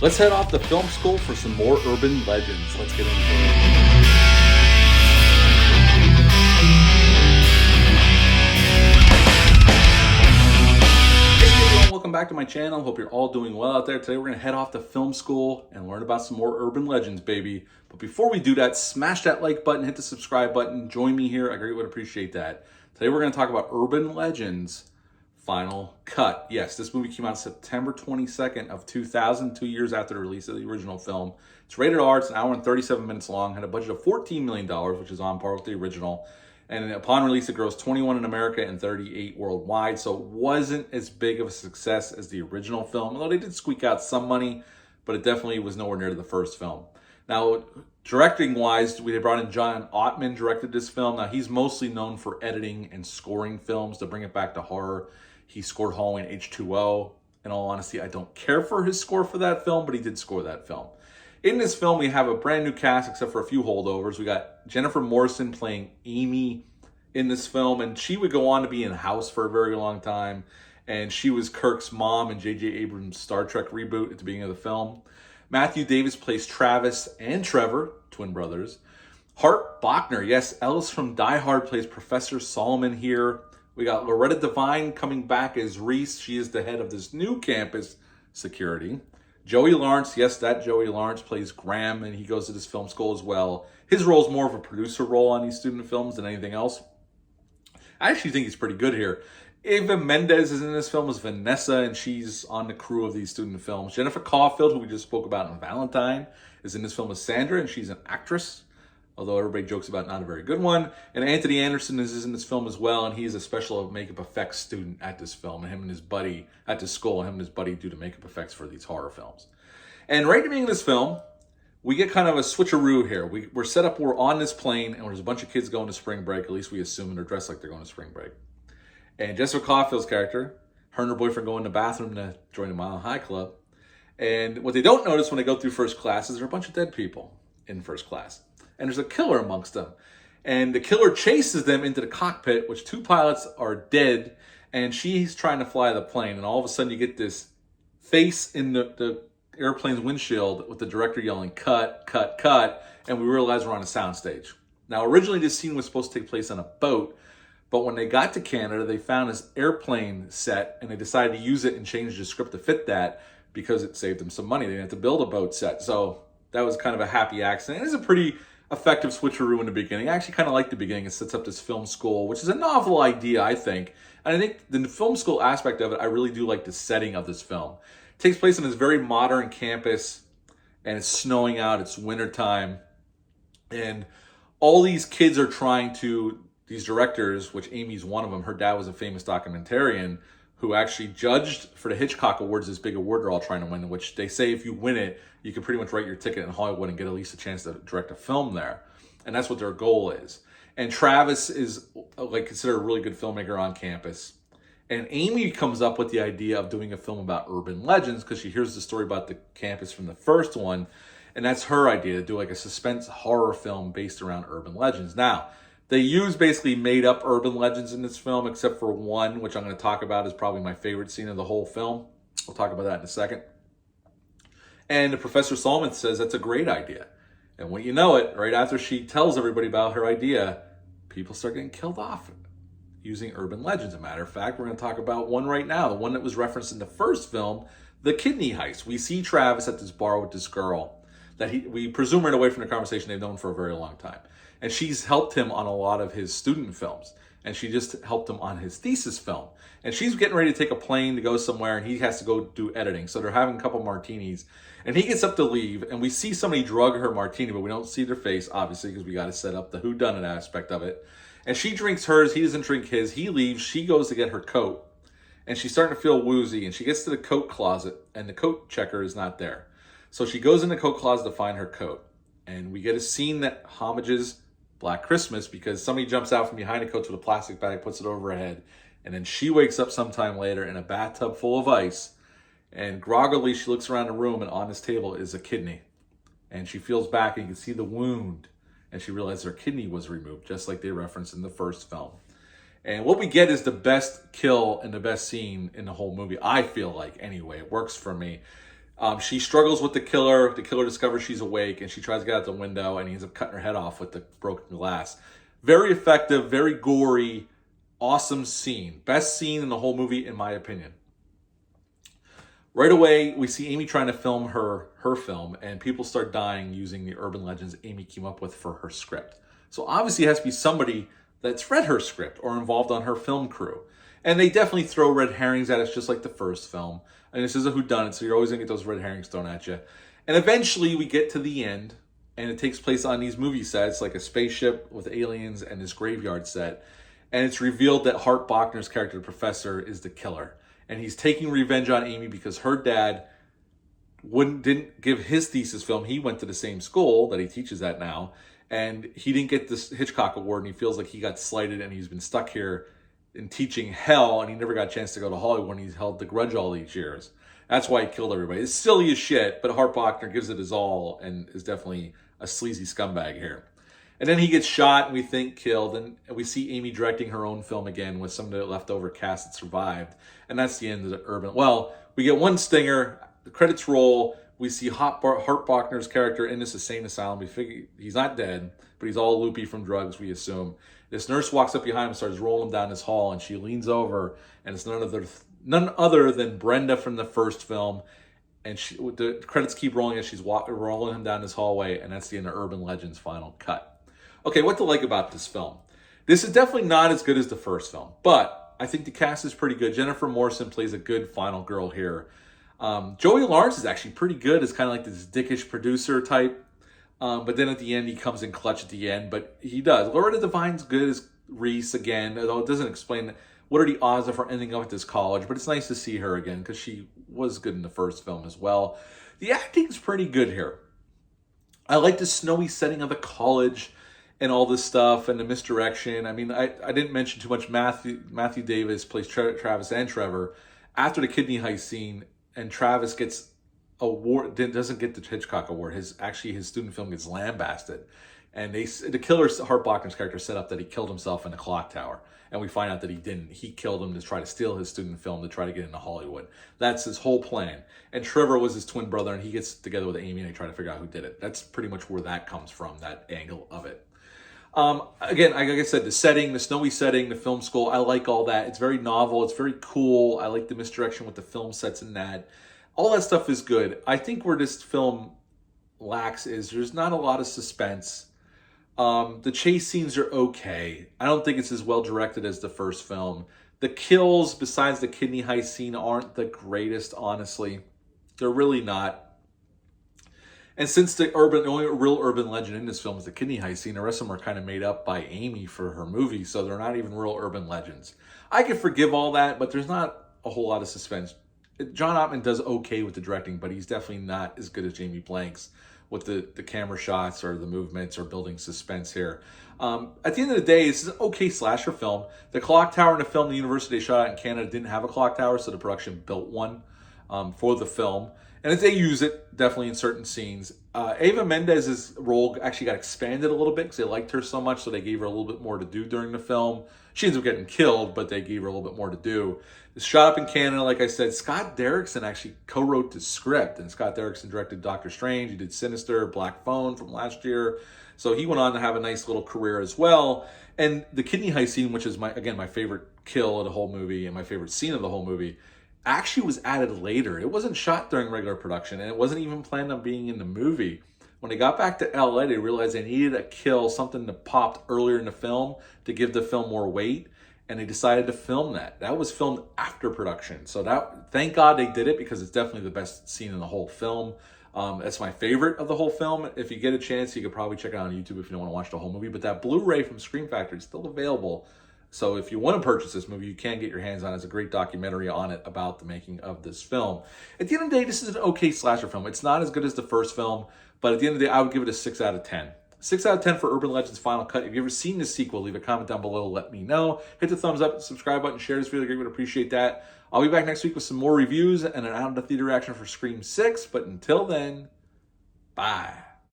Let's head off to film school for some more urban legends. Let's get into it. Welcome back to my channel. Hope you're all doing well out there. Today we're going to head off to film school and learn about some more urban legends, baby. But before we do that, smash that like button, hit the subscribe button, join me here. I greatly would appreciate that. Today we're going to talk about Urban Legends Final Cut. Yes, this movie came out September 22nd of 2000, 2 years after the release of the original film. It's rated R, it's an hour and 37 minutes long, had a budget of $14 million, which is on par with the original. And upon release, it grossed 21 in America and 38 worldwide. So it wasn't as big of a success as the original film, although they did squeak out some money, but it definitely was nowhere near the first film. Now, directing-wise, we brought in John Ottman, directed this film. Now, he's mostly known for editing and scoring films to bring it back to horror. He scored Halloween H2O. In all honesty, I don't care for his score for that film, but he did score that film. In this film, we have a brand new cast, except for a few holdovers. We got Jennifer Morrison playing Amy in this film, and she would go on to be in House for a very long time. And she was Kirk's mom in J.J. Abrams' Star Trek reboot at the beginning of the film. Matthew Davis plays Travis and Trevor, twin brothers. Hart Bochner, yes, Ellis from Die Hard plays Professor Solomon here. We got Loretta Devine coming back as Reese. She is the head of this new campus security. Joey Lawrence, yes, that Joey Lawrence plays Graham, and he goes to this film school as well. His role is more of a producer role on these student films than anything else. I actually think he's pretty good here. Eva Mendes is in this film as Vanessa, and she's on the crew of these student films. Jennifer Caulfield, who we just spoke about in Valentine, is in this film as Sandra, and she's an actress, although everybody jokes about not a very good one. And Anthony Anderson is in this film as well, and he is a special makeup effects student at this film, and him and his buddy at this school, and him and his buddy do the makeup effects for these horror films. And right at the beginning of this film, we get kind of a switcheroo here. We're set up, we're on this plane, and there's a bunch of kids going to spring break. At least we assume, and they're dressed like they're going to spring break. And Jessica Caulfield's character, her and her boyfriend go in the bathroom to join the Mile High Club. And what they don't notice when they go through first class is there are a bunch of dead people in first class. And there's a killer amongst them. And the killer chases them into the cockpit, which two pilots are dead, and she's trying to fly the plane. And all of a sudden you get this face in the airplane's windshield with the director yelling, "Cut, cut, cut," and we realize we're on a soundstage. Now, originally this scene was supposed to take place on a boat, but when they got to Canada, they found this airplane set, and they decided to use it and change the script to fit that because it saved them some money. They didn't have to build a boat set. So that was kind of a happy accident. It is a pretty effective switcheroo in the beginning. I actually kind of like the beginning. It sets up this film school, which is a novel idea, I think. And I think the film school aspect of it, I really do like the setting of this film. It takes place on this very modern campus, and it's snowing out, it's wintertime. And all these kids are trying to, these directors, which Amy's one of them, her dad was a famous documentarian who actually judged for the Hitchcock Awards, this big award they're all trying to win, which they say if you win it, you can pretty much write your ticket in Hollywood and get at least a chance to direct a film there. And that's what their goal is. And Travis is like considered a really good filmmaker on campus. And Amy comes up with the idea of doing a film about urban legends because she hears the story about the campus from the first one. And that's her idea, to do like a suspense horror film based around urban legends. Now, they use basically made up urban legends in this film, except for one, which I'm going to talk about is probably my favorite scene of the whole film. We'll talk about that in a second. And Professor Solomon says that's a great idea. And when you know it, right after she tells everybody about her idea, people start getting killed off using urban legends. As a matter of fact, we're going to talk about one right now, the one that was referenced in the first film, the kidney heist. We see Travis at this bar with this girl that we presume right away from the conversation they've known for a very long time. And she's helped him on a lot of his student films. And she just helped him on his thesis film. And she's getting ready to take a plane to go somewhere, and he has to go do editing. So they're having a couple martinis. And he gets up to leave, and we see somebody drug her martini, but we don't see their face, obviously, because we got to set up the whodunit aspect of it. And she drinks hers. He doesn't drink his. He leaves. She goes to get her coat. And she's starting to feel woozy. And she gets to the coat closet, and the coat checker is not there. So she goes in the coat closet to find her coat. And we get a scene that homages Black Christmas because somebody jumps out from behind the coat with a plastic bag, puts it over her head. And then she wakes up sometime later in a bathtub full of ice. And groggily, she looks around the room, and on this table is a kidney. And she feels back, and you can see the wound. And she realizes her kidney was removed, just like they referenced in the first film. And what we get is the best kill and the best scene in the whole movie, I feel like, anyway. It works for me. She struggles with the killer. The killer discovers she's awake, and she tries to get out the window, and he ends up cutting her head off with the broken glass. Very effective, very gory, awesome scene. Best scene in the whole movie, in my opinion. Right away, we see Amy trying to film her film, and people start dying using the urban legends Amy came up with for her script. So obviously it has to be somebody that's read her script or involved on her film crew. And they definitely throw red herrings at us just like the first film. And this is a whodunit, so you're always going to get those red herrings thrown at you. And eventually we get to the end, and it takes place on these movie sets, like a spaceship with aliens and this graveyard set. And it's revealed that Hart Bochner's character, the professor, is the killer. And he's taking revenge on Amy because her dad didn't give his thesis film. He went to the same school that he teaches at now. And he didn't get this Hitchcock Award, and he feels like he got slighted, and he's been stuck here in teaching hell, and he never got a chance to go to Hollywood when he's held the grudge all these years. That's why he killed everybody. It's silly as shit, but Hart Bochner gives it his all and is definitely a sleazy scumbag here. And then he gets shot, and we think killed, and we see Amy directing her own film again with some of the leftover cast that survived. And that's the end of the urban. Well, we get one stinger, the credits roll, we see Hart Bochner's character in this insane asylum. We figure he's not dead, but he's all loopy from drugs, we assume. This nurse walks up behind him, starts rolling him down this hall, and she leans over, and it's none other than Brenda from the first film. And the credits keep rolling as she's rolling him down this hallway, and that's the end of Urban Legends final cut. Okay, what to like about this film? This is definitely not as good as the first film, but I think the cast is pretty good. Jennifer Morrison plays a good final girl here. Joey Lawrence is actually pretty good as kind of like this dickish producer type. But then at the end, he comes in clutch at the end, but he does. Loretta Devine's good as Reese again, although it doesn't explain what are the odds of her ending up at this college, but it's nice to see her again because she was good in the first film as well. The acting's pretty good here. I like the snowy setting of the college and all this stuff and the misdirection. I mean, I didn't mention too much. Matthew Davis plays Travis and Trevor. After the kidney heist scene, and Travis gets doesn't get the Hitchcock Award. His student film gets lambasted, and the killer, Hart Bochner's character, set up that he killed himself in the clock tower, and we find out that he didn't. He killed him to try to steal his student film to try to get into Hollywood. That's his whole plan. And Trevor was his twin brother, and he gets together with Amy and they try to figure out who did it. That's pretty much where that comes from, that angle of it. Again, like I said, the setting, the snowy setting, the film school, I like all that. It's very novel. It's very cool. I like the misdirection with the film sets and that. All that stuff is good. I think where this film lacks is there's not a lot of suspense. The chase scenes are okay. I don't think it's as well directed as the first film. The kills, besides the kidney heist scene, aren't the greatest, honestly. They're really not. And since the only real urban legend in this film is the kidney heist scene, the rest of them are kind of made up by Amy for her movie, so they're not even real urban legends. I can forgive all that, but there's not a whole lot of suspense. John Ottman does okay with the directing, but he's definitely not as good as Jamie Blanks with the camera shots or the movements or building suspense here. At the end of the day, this is an okay slasher film. The clock tower in the film the university shot out in Canada didn't have a clock tower, so the production built one for the film. And they use it, definitely in certain scenes. Eva Mendes's role actually got expanded a little bit because they liked her so much, so they gave her a little bit more to do during the film. She ends up getting killed, but they gave her a little bit more to do. It's shot up in Canada, like I said. Scott Derrickson actually co-wrote the script, and Scott Derrickson directed Doctor Strange. He did Sinister, Black Phone from last year. So he went on to have a nice little career as well. And the kidney heist scene, which is, my favorite kill of the whole movie and my favorite scene of the whole movie, actually was added later. It wasn't shot during regular production, and it wasn't even planned on being in the movie. When they got back to LA, they realized they needed a kill, something that popped earlier in the film to give the film more weight, and they decided to film that. That was filmed after production. So thank God they did it, because it's definitely the best scene in the whole film. That's my favorite of the whole film. If you get a chance, you could probably check it out on YouTube if you don't want to watch the whole movie. But that Blu-ray from Scream Factory is still available. So if you want to purchase this movie, you can get your hands on it. It's a great documentary on it about the making of this film. At the end of the day, this is an okay slasher film. It's not as good as the first film, but at the end of the day, I would give it a 6 out of 10. 6 out of 10 for Urban Legends Final Cut. If you've ever seen this sequel, leave a comment down below. Let me know. Hit the thumbs up, subscribe button, share this video. I would appreciate that. I'll be back next week with some more reviews and an out of the theater reaction for Scream 6. But until then, bye.